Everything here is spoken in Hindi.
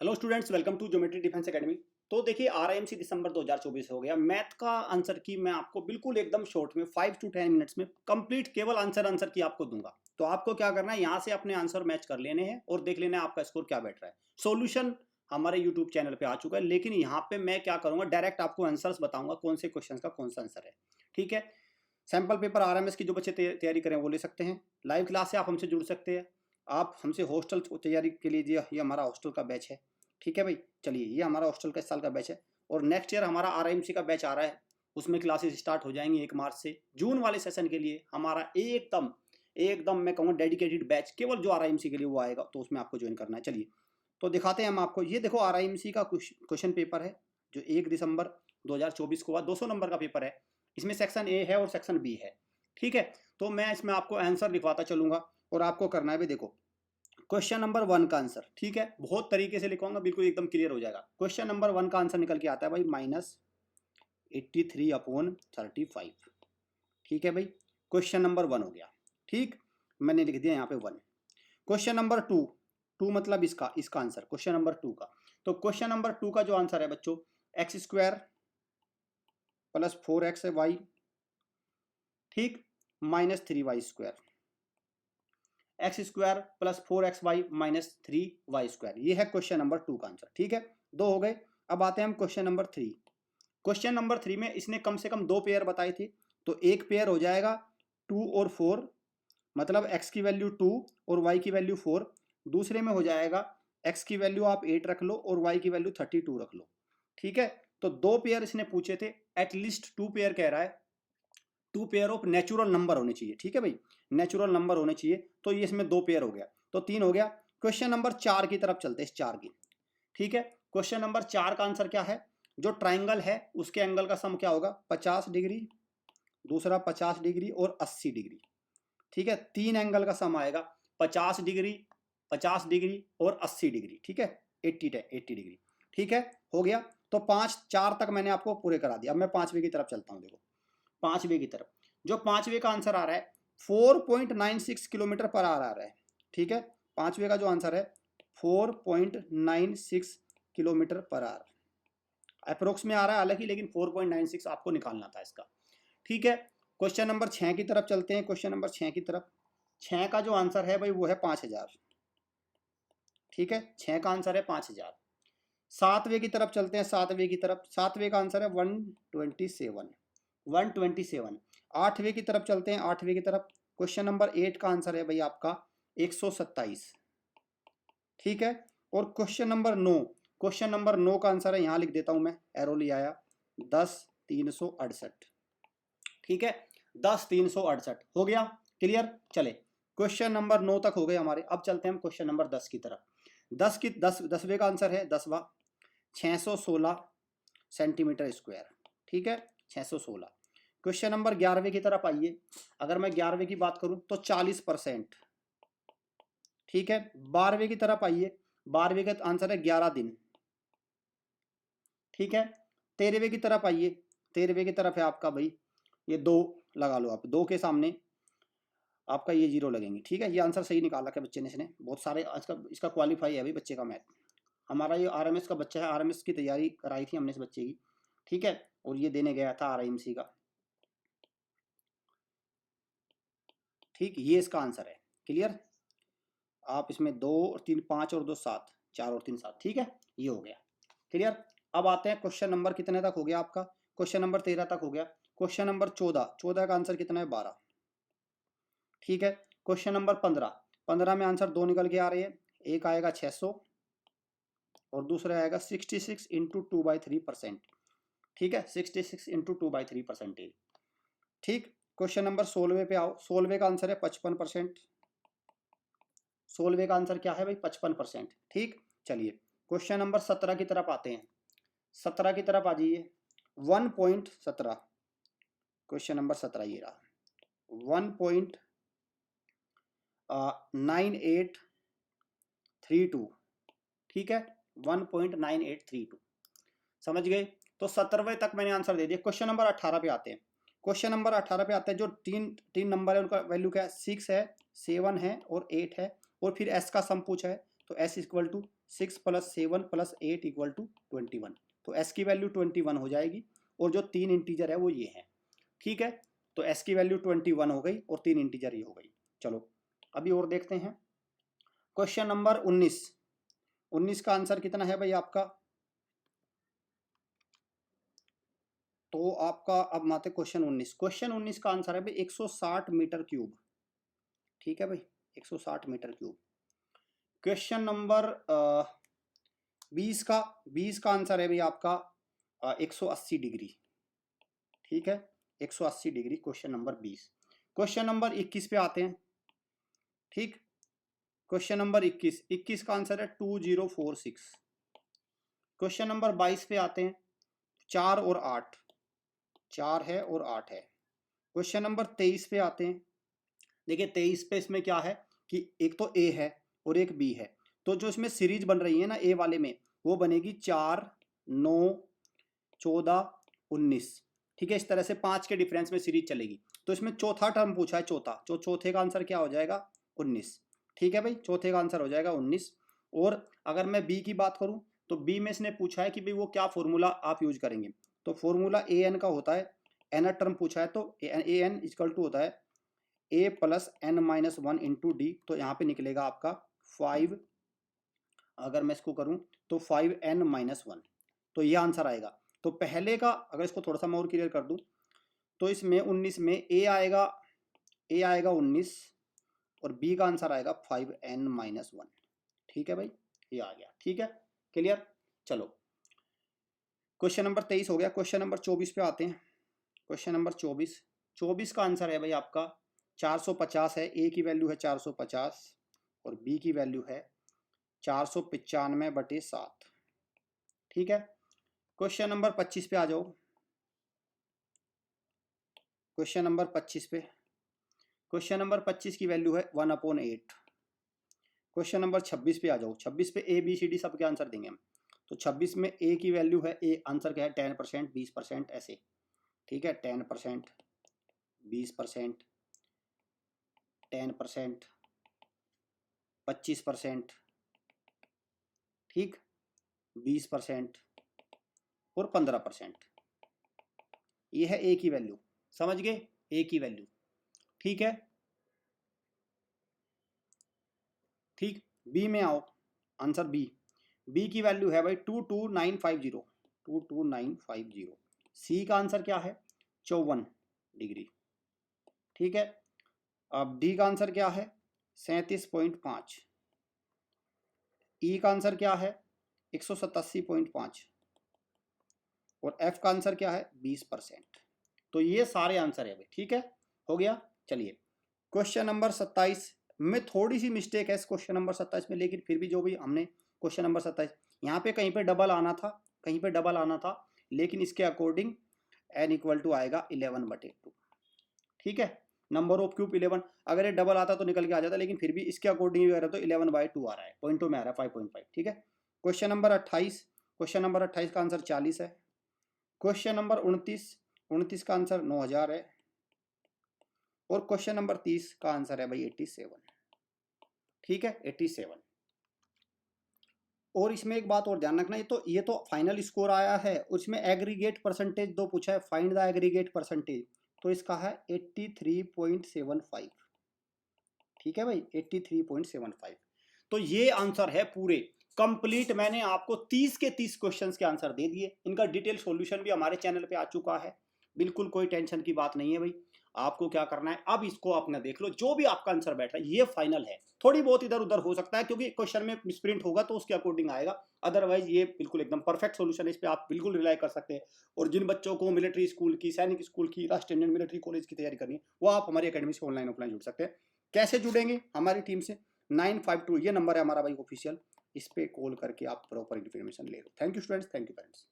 Hello students, welcome to Geometry Defence Academy. तो देखिए, आरआईएमसी दिसंबर 2024 हो गया। मैथ का आंसर की मैं आपको बिल्कुल एकदम शॉर्ट में 5 टू 10 मिनट्स में कंप्लीट केवल आंसर की आपको दूंगा। तो आपको क्या करना है, यहाँ से अपने आंसर मैच कर लेने हैं और देख लेना है आपका स्कोर क्या बैठ रहा है। सॉल्यूशन हमारे यूट्यूब चैनल पे आ चुका है, लेकिन यहाँ पे मैं क्या करूंगा, डायरेक्ट आपको आंसर्स बताऊंगा कौन से क्वेश्चन का कौन सा आंसर है। ठीक है। सैम्पल पेपर आरएमएस की जो बच्चे तैयारी करें वो ले सकते हैं। लाइव क्लास से आप हमसे जुड़ सकते हैं। आप हमसे हॉस्टल तैयारी के लिए, ये हमारा हॉस्टल का बैच है। ठीक है भाई, चलिए, ये हमारा हॉस्टल का इस साल का बैच है। और नेक्स्ट ईयर हमारा आरआईएमसी का बैच आ रहा है, उसमें क्लासेस स्टार्ट हो जाएंगी 1 मार्च से। जून वाले सेशन के लिए हमारा एकदम एकदम मैं कहूँगा डेडिकेटेड बैच केवल जो आरआईएमसी के लिए वो आएगा, तो उसमें आपको ज्वाइन करना है। चलिए, तो दिखाते हैं हम आपको। ये देखो, आरआईएमसी का क्वेश्चन पेपर है जो 1 दिसंबर 2024 को हुआ। 200 नंबर का पेपर है। इसमें सेक्शन ए है और सेक्शन बी है। ठीक है। तो मैं इसमें आपको आंसर लिखवाता चलूंगा और आपको करना है भी। देखो, क्वेश्चन नंबर 1 का आंसर, ठीक है, बहुत तरीके से लिखवाऊंगा, बिल्कुल एकदम क्लियर हो जाएगा। क्वेश्चन नंबर 1 का आंसर निकल के आता है भाई -83/35। ठीक है भाई, क्वेश्चन नंबर 1 हो गया। ठीक, मैंने लिख दिया यहाँ पे 1। क्वेश्चन नंबर 2, टू मतलब इसका इसका आंसर क्वेश्चन नंबर 2 का। तो क्वेश्चन नंबर 2 का जो आंसर है बच्चों, x² + 4xy, ठीक, -3y²। x² + 4xy - 3y², ये है क्वेश्चन नंबर 2 का आंसर। ठीक है, 2 हो गए। अब आते हैं हम क्वेश्चन नंबर 3। क्वेश्चन नंबर 3 में इसने कम से कम 2 पेयर बताए थे, तो एक पेयर हो जाएगा 2 और 4, मतलब x की वैल्यू 2 और y की वैल्यू 4। दूसरे में हो जाएगा x की वैल्यू आप 8 रख लो और y की वैल्यू 32 रख लो। ठीक है, तो 2 पेयर इसने पूछे थे, एटलीस्ट 2 पेयर कह रहा है। 2 पेयर ऑफ नेचुरल नंबर होने चाहिए। ठीक है भाई, नेचुरल नंबर होने चाहिए। तो ये इसमें 2 पेयर हो गया, तो 3 हो गया। क्वेश्चन नंबर 4 की तरफ चलते हैं, इस 4 की। ठीक है, क्वेश्चन नंबर 4 का आंसर क्या है, जो ट्राइंगल है उसके एंगल का सम क्या होगा, 50 डिग्री, दूसरा 50 डिग्री और 80 डिग्री। ठीक है, 3 एंगल का सम आएगा, 50 डिग्री, 50 डिग्री और 80 डिग्री। ठीक है, 80 डिग्री। ठीक है, हो गया। तो 4 तक मैंने आपको पूरे करा दिया। अब मैं 5वें की तरफ चलता हूँ। देखो, 5वें की तरफ जो 5वें का आंसर आ रहा है 4.96 किलोमीटर पर आवर आ रहा है। ठीक है, 5वें का जो आंसर है 4.96 किलोमीटर पर आवर अप्रोक्स में आ रहा है हालांकि, लेकिन 4.96 आपको निकालना था इसका। ठीक है, क्वेश्चन नंबर 6 की तरफ चलते हैं। क्वेश्चन नंबर 6 की तरफ, 6 का जो आंसर है भाई वो है 5000। ठीक है, 6 का आंसर है 5000। 7वें की तरफ चलते हैं। 7वें की तरफ, 7वें का आंसर है 127। 127। 8वें की तरफ चलते हैं। 8वें की तरफ, क्वेश्चन नंबर 8 का आंसर है भाई आपका 127। ठीक है, और क्वेश्चन नंबर 9 का आंसर है, यहाँ लिख देता हूँ मैं, एरो ले आया, 10,368। ठीक है, 10,368 हो गया। क्लियर, चले, क्वेश्चन नंबर 9 तक हो गए हमारे। अब चलते हैं हम क्वेश्चन नंबर 10 की तरफ। 10वें का आंसर है 10वां 616 सेंटीमीटर स्क्वायर। ठीक है, 616। क्वेश्चन नंबर 11वें की तरफ आइए। अगर मैं 11वें की बात करूं तो 40%। ठीक है, 12वें की तरफ आइए। 12वें का आंसर है 11 दिन। ठीक है, 13वें की तरफ आइए। 13वें की तरफ है आपका भाई, ये 2 लगा लो आप, 2 के सामने आपका ये 0 लगेंगे। ठीक है, ये आंसर सही निकाला है बच्चे ने, इसने बहुत सारे आज का इसका क्वालिफाई है भाई बच्चे का मैथ। हमारा ये आरएमएस का बच्चा है, आरएमएस की तैयारी कराई थी हमने इस बच्चे की। ठीक है, और ये देने गया था आरआईएमसी का। ठीक, ये इसका आंसर है। क्लियर, आप इसमें 2 और 3 5 और 2 7, 4 और 3 7। ठीक है, ये हो गया। क्लियर, अब आते हैं क्वेश्चन नंबर कितने तक हो गया आपका, क्वेश्चन नंबर 13 तक हो गया। क्वेश्चन नंबर 14, 14 का आंसर कितना है, 12। ठीक है, क्वेश्चन नंबर 15, 15 में आंसर 2 निकल के आ रहे हैं। एक आएगा 600 और दूसरा आएगा 66 इंटू 2/3%। ठीक है, 66 इंटू 2/3%। ठीक, क्वेश्चन नंबर 16 पे आओ। 16 का आंसर है 55%। 16 का आंसर क्या है भाई, 55%। ठीक, चलिए, क्वेश्चन नंबर 17 की तरफ आते हैं। 17 की तरफ आ जाइए। 1.17, क्वेश्चन नंबर 17 ये रहा, 1.9832। ठीक है, 1.9832, समझ गए। तो 17वें तक मैंने आंसर दे दिया। क्वेश्चन नंबर 18 पे आते हैं। क्वेश्चन नंबर 18 पे आते हैं, जो तीन तीन नंबर है उनका वैल्यू क्या है, 6 है, 7 है और 8 है, और फिर एस का सम पूछा है। तो s इक्वल टू 6 + 7 + 8 = 21। तो s की वैल्यू 21 हो जाएगी और जो 3 इंटीजर है वो ये है। ठीक है, तो s की वैल्यू 21 हो गई और 3 इंटीजर ये हो गई। चलो अभी और देखते हैं क्वेश्चन नंबर 19 का आंसर कितना है भाई आपका? तो आपका अब आते क्वेश्चन 19 का आंसर है भाई 160 मीटर क्यूब। ठीक है भाई, 160 मीटर क्यूब। क्वेश्चन नंबर 20 का आंसर है भाई आपका 180 डिग्री। ठीक है, 180 degree question number 20। Question number 21 पे आते हैं। ठीक, क्वेश्चन नंबर 21 का आंसर है 2046। क्वेश्चन नंबर 22 पे आते हैं। 4 और 8, 4 है और 8 है। क्वेश्चन नंबर 23 पे आते हैं। देखिए 23 पे इसमें क्या है कि एक तो ए है और एक बी है, तो जो इसमें सीरीज बन रही है ना ए वाले में, वो बनेगी 4, 9, 14, 19। ठीक है, इस तरह से 5 के डिफरेंस में सीरीज चलेगी। तो इसमें चौथा टर्म पूछा है, चौथे का आंसर क्या हो जाएगा? 19। ठीक है भाई, चौथे का आंसर हो जाएगा 19। और अगर मैं बी की बात करूं तो बी में इसने पूछा है कि भाई वो क्या फॉर्मूला आप यूज करेंगे। तो फॉर्मूला ए एन का होता है, एन टर्म पूछा है तो ए एन इक्वल टू होता है a + n-1 इंटू डी। तो यहाँ पे निकलेगा आपका 5, अगर मैं इसको करूँ तो 5n-1, तो ये आंसर आएगा। तो पहले का अगर इसको थोड़ा सा मैं और क्लियर कर दूँ तो इसमें 19 में a आएगा 19 और b का आंसर आएगा 5n-1। ठीक है भाई, ये आ गया। ठीक है, क्लियर। चलो क्वेश्चन नंबर 23 हो गया। क्वेश्चन नंबर 24 पे आते हैं। क्वेश्चन नंबर 24 का आंसर है भाई आपका 450 है। ए की वैल्यू है 450 और बी की वैल्यू है 495/7। ठीक है, क्वेश्चन नंबर 25 पे आ जाओ। क्वेश्चन नंबर 25 पे, क्वेश्चन नंबर 25 की वैल्यू है 1/8। क्वेश्चन नंबर 26 पे आ जाओ। 26 पे ए बी सी डी सबके आंसर देंगे हम। तो 26 में ए की वैल्यू है, ए आंसर क्या है 10%, 20% ऐसे। ठीक है, 10%, 20%, 10%, 25%, ठीक, 20% और 15%। ये है ए की वैल्यू, समझ गए? ए की वैल्यू। ठीक है, ठीक। बी में आओ, आंसर बी की वैल्यू है भाई 22950, 22950। सी का आंसर क्या है 54 डिग्री। ठीक है, अब डी का आंसर क्या है 37.5। ई का आंसर क्या है 187.5 और एफ का आंसर क्या है 20%। तो ये सारे आंसर है भाई। ठीक है, हो गया। चलिए क्वेश्चन नंबर 27 में थोड़ी सी मिस्टेक है इस क्वेश्चन नंबर 27 में, लेकिन फिर भी जो भी हमने क्वेश्चन नंबर 27 यहाँ पे कहीं पे डबल आना था, कहीं पे डबल आना था, लेकिन इसके अकॉर्डिंग n इक्वल टू आएगा 11/2। ठीक है, नंबर ऑफ क्यूब 11, अगर ये डबल आता तो निकल के आ जाता, लेकिन फिर भी इसके अकॉर्डिंग भी तो 11/2 आ रहा है, पॉइंटों में आ रहा है 5.5। ठीक है, क्वेश्चन नंबर 28, क्वेश्चन नंबर 28 का आंसर 40 है। क्वेश्चन नंबर 29 का आंसर 9000 है और क्वेश्चन नंबर 30 का आंसर है भाई 87। ठीक है, 87। और इसमें एक बात और ध्यान रखना, ये तो फाइनल स्कोर आया है, उसमें एग्रीगेट परसेंटेज दो पूछा है, फाइंड द एग्रीगेट परसेंटेज, तो इसका है 83.75। ठीक है भाई, 83.75। तो ये आंसर है पूरे कंप्लीट। मैंने आपको 30 के 30 क्वेश्चंस के आंसर दे दिए। इनका डिटेल सॉल्यूशन भी हमारे चैनल पे आ चुका है। बिल्कुल कोई टेंशन की बात नहीं है भाई। आपको क्या करना है, अब इसको आपने देख लो, जो भी आपका आंसर बैठ रहा है ये फाइनल है। थोड़ी बहुत इधर उधर हो सकता है क्योंकि क्वेश्चन में मिसप्रिंट होगा तो उसके अकॉर्डिंग आएगा, अदरवाइज ये बिल्कुल एकदम परफेक्ट सॉल्यूशन है। इस पर आप बिल्कुल रिलाई कर सकते हैं। और जिन बच्चों को मिलिट्री स्कूल की, सैनिक स्कूल की, राष्ट्रीय इंडियन मिलिट्री कॉलेज की तैयारी करनी है, वो आप हमारी अकेडमी से ऑनलाइन ऑफलाइन जुड़ सकते हैं। कैसे जुड़ेंगे हमारी टीम से? 952 ये नंबर है हमारा भाई ऑफिशियल, इस पे कॉल करके आप प्रॉपर इन्फॉर्मेशन ले लो। Thank you students, thank you parents.